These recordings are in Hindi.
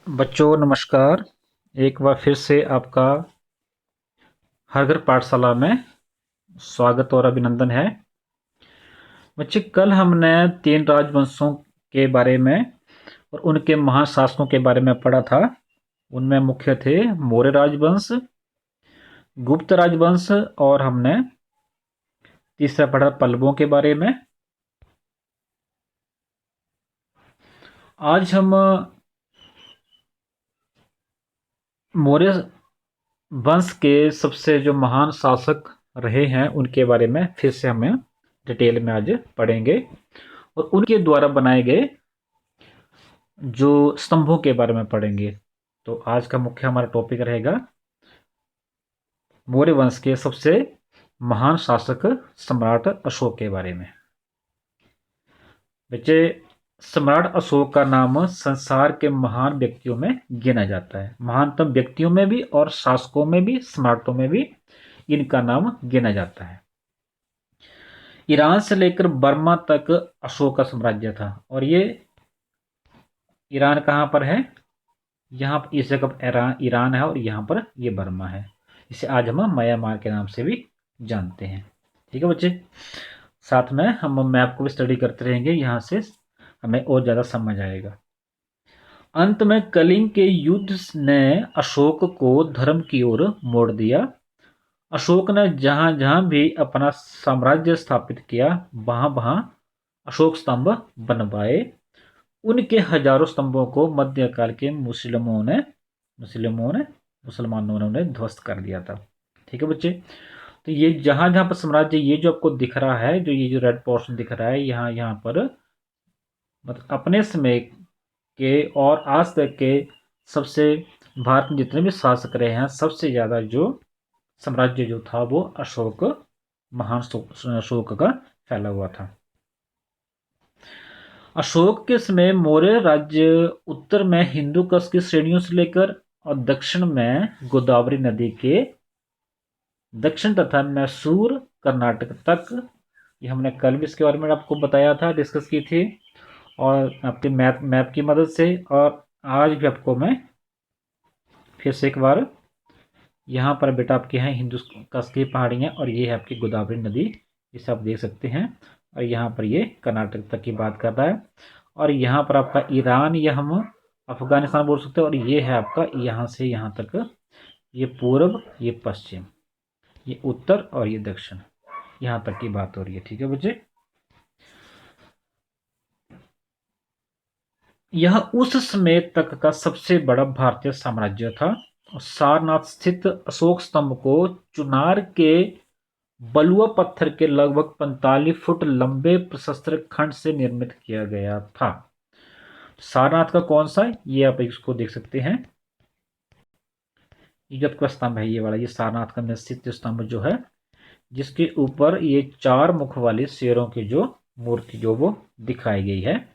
बच्चों नमस्कार। एक बार फिर से आपका हर घर पाठशाला में स्वागत और अभिनंदन है। बच्चे, कल हमने 3 राजवंशों के बारे में और उनके महाशासकों के बारे में पढ़ा था। उनमें मुख्य थे मौर्य राजवंश, गुप्त राजवंश और हमने तीसरा पढ़ा पल्लवों के बारे में। आज हम मौर्य वंश के सबसे जो महान शासक रहे हैं उनके बारे में फिर से हमें डिटेल में आज पढ़ेंगे और उनके द्वारा बनाए गए जो स्तंभों के बारे में पढ़ेंगे। तो आज का मुख्य हमारा टॉपिक रहेगा मौर्य वंश के सबसे महान शासक सम्राट अशोक के बारे में। बच्चे, सम्राट अशोक का नाम संसार के महान व्यक्तियों में गिना जाता है। महानतम व्यक्तियों में भी और शासकों में भी, सम्राटों में भी इनका नाम गिना जाता है। ईरान से लेकर बर्मा तक अशोक का साम्राज्य था। और ये ईरान कहाँ पर है? यहाँ इस जगह ईरान है और यहाँ पर ये बर्मा है। इसे आज हम म्यांमार के नाम से भी जानते हैं। ठीक है बच्चे, साथ में हम मैप को भी स्टडी करते रहेंगे, यहाँ से हमें और ज़्यादा समझ आएगा। अंत में कलिंग के युद्ध ने अशोक को धर्म की ओर मोड़ दिया। अशोक ने जहां जहां भी अपना साम्राज्य स्थापित किया वहां वहां अशोक स्तंभ बनवाए। उनके हजारों स्तंभों को मध्यकाल के मुसलमानों ने उन्हें ध्वस्त कर दिया था। ठीक है बच्चे, तो ये जहां जहां पर साम्राज्य, ये जो आपको दिख रहा है, जो ये जो रेड पोर्शन दिख रहा है, यहाँ पर मतलब अपने समय के और आज तक के सबसे, भारत में जितने भी शासक रहे हैं, सबसे ज्यादा जो साम्राज्य जो था वो महान अशोक का फैला हुआ था। अशोक के समय मौर्य राज्य उत्तर में हिंदू कुश की श्रेणियों से लेकर और दक्षिण में गोदावरी नदी के दक्षिण तथा मैसूर कर्नाटक तक, ये हमने कल भी इसके बारे में आपको बताया था, डिस्कस की थी और आपके मैप की मदद से। और आज भी आपको मैं फिर से एक बार, यहाँ पर बेटा आपके हैं हिंदू कुश की पहाड़ियाँ और ये है आपकी गोदावरी नदी, इसे आप देख सकते हैं। और यहाँ पर ये कर्नाटक तक की बात कर रहा है। और यहाँ पर आपका ईरान या हम अफगानिस्तान बोल सकते हैं। और ये है आपका यहाँ से यहाँ तक, ये पूर्व, ये पश्चिम, ये उत्तर और ये दक्षिण, यहाँ तक की बात हो रही है। ठीक है बच्चे, यह उस समय तक का सबसे बड़ा भारतीय साम्राज्य था। सारनाथ स्थित अशोक स्तंभ को चुनार के बलुआ पत्थर के लगभग 45 फुट लंबे प्रशस्त्र खंड से निर्मित किया गया था। सारनाथ का कौन सा है, ये आप इसको देख सकते हैं। ये जो आपका स्तंभ है, ये वाला, ये सारनाथ का निश्चित स्तंभ जो है, जिसके ऊपर ये 4 मुख वाले शेरों की जो मूर्ति जो वो दिखाई गई है।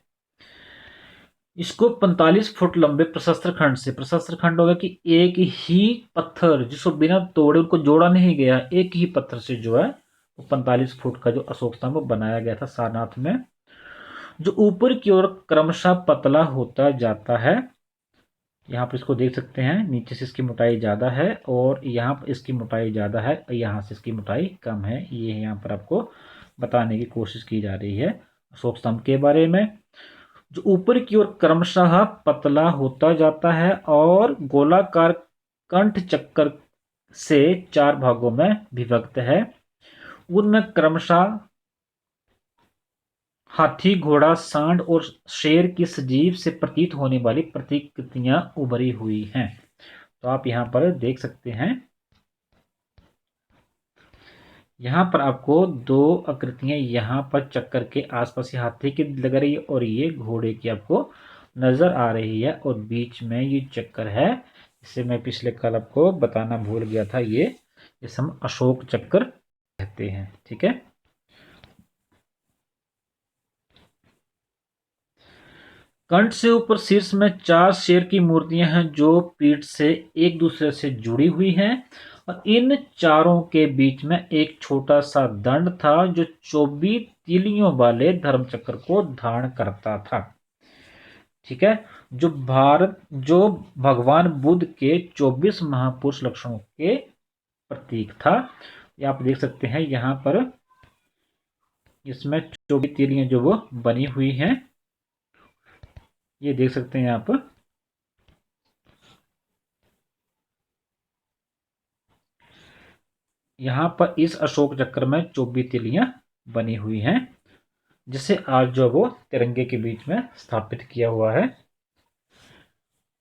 इसको 45 फुट लंबे प्रशस्त्र खंड से, प्रशस्त्र खंड होगा कि एक ही पत्थर जिसको बिना तोड़े उनको जोड़ा नहीं गया, एक ही पत्थर से जो है वो 45 फुट का जो अशोक स्तंभ बनाया गया था सारनाथ में, जो ऊपर की ओर क्रमशः पतला होता जाता है। यहाँ पर इसको देख सकते हैं, नीचे से इसकी मोटाई ज्यादा है और यहाँ पर इसकी मोटाई ज्यादा है, यहाँ से इसकी मोटाई कम है। ये यहाँ पर आपको बताने की कोशिश की जा रही है अशोक स्तंभ के बारे में, जो ऊपर की ओर क्रमशः पतला होता जाता है और गोलाकार कंठ चक्कर से 4 भागों में विभक्त है। उनमें क्रमशः हाथी, घोड़ा, सांड और शेर की सजीव से प्रतीत होने वाली प्रतिकृतियां उभरी हुई हैं। तो आप यहां पर देख सकते हैं, यहाँ पर आपको 2 आकृतियां यहाँ पर चक्कर के आसपास हाथी की लग रही है और ये घोड़े की आपको नजर आ रही है और बीच में ये चक्कर है। इसे मैं पिछले कल आपको बताना भूल गया था, ये इसे हम अशोक चक्कर कहते हैं। ठीक है, कंठ से ऊपर शीर्ष में 4 शेर की मूर्तियां हैं जो पीठ से एक दूसरे से जुड़ी हुई हैं और इन चारों के बीच में एक छोटा सा दंड था जो 24 तीलियों वाले धर्मचक्र को धारण करता था। ठीक है, जो भगवान बुद्ध के 24 महापुरुष लक्षणों के प्रतीक था। ये आप देख सकते हैं यहाँ पर, इसमें 24 तीलियां जो वो बनी हुई हैं, ये देख सकते हैं आप। यहाँ पर इस अशोक चक्र में 24 तीलियां बनी हुई हैं, जिसे आज जो वो तिरंगे के बीच में स्थापित किया हुआ है।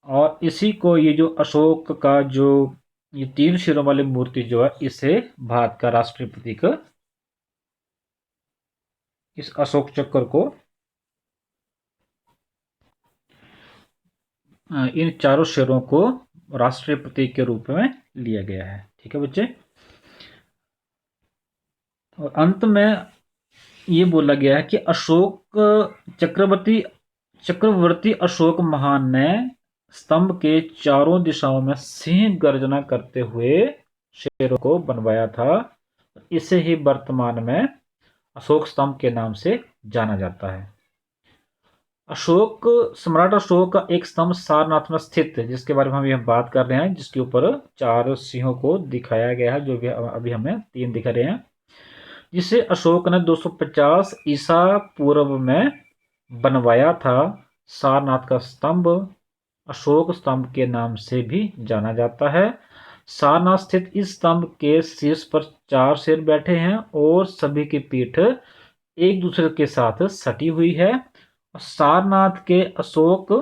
और इसी को, ये जो अशोक का जो ये 3 सिरों वाली मूर्ति जो है, इसे भारत का राष्ट्रीय प्रतीक, इस अशोक चक्र को इन चारों शेरों को राष्ट्रीय प्रतीक के रूप में लिया गया है। ठीक है बच्चे। और अंत में ये बोला गया है कि अशोक चक्रवर्ती अशोक महान ने स्तंभ के चारों दिशाओं में सिंह गर्जना करते हुए शेरों को बनवाया था। इसे ही वर्तमान में अशोक स्तंभ के नाम से जाना जाता है। सम्राट अशोक का एक स्तंभ सारनाथ में स्थित है, जिसके बारे में हम बात कर रहे हैं, जिसके ऊपर 4 सिंहों को दिखाया गया है, जो भी अभी हमें 3 दिख रहे हैं, जिसे अशोक ने 250 ईसा पूर्व में बनवाया था। सारनाथ का स्तंभ अशोक स्तंभ के नाम से भी जाना जाता है। सारनाथ स्थित इस स्तंभ के शीर्ष पर 4 शेर बैठे हैं और सभी की पीठ एक दूसरे के साथ सटी हुई है। सारनाथ के अशोक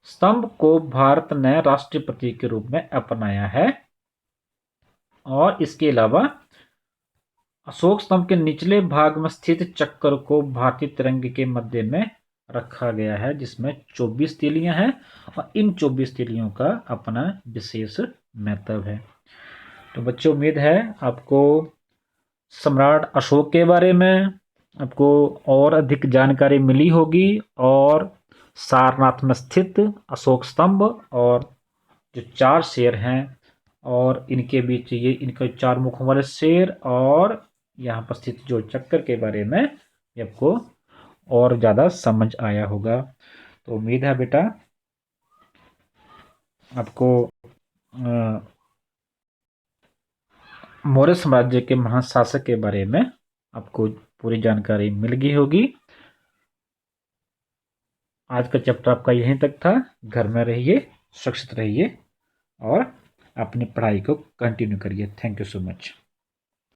स्तंभ को भारत ने राष्ट्रीय प्रतीक के रूप में अपनाया है। और इसके अलावा अशोक स्तंभ के निचले भाग में स्थित चक्र को भारतीय तिरंगे के मध्य में रखा गया है, जिसमें 24 तीलियां हैं और इन 24 तीलियों का अपना विशेष महत्व है। तो बच्चों, उम्मीद है आपको सम्राट अशोक के बारे में आपको और अधिक जानकारी मिली होगी, और सारनाथ में स्थित अशोक स्तंभ और जो 4 शेर हैं और इनके बीच ये इनके 4 मुखों वाले शेर और यहाँ पर स्थित जो चक्कर के बारे में आपको और ज़्यादा समझ आया होगा। तो उम्मीद है बेटा आपको मौर्य साम्राज्य के महाशासक के बारे में आपको पूरी जानकारी मिल गई होगी। आज का चैप्टर आपका यहीं तक था। घर में रहिए, सुरक्षित रहिए और अपनी पढ़ाई को कंटिन्यू करिए। Thank you so much.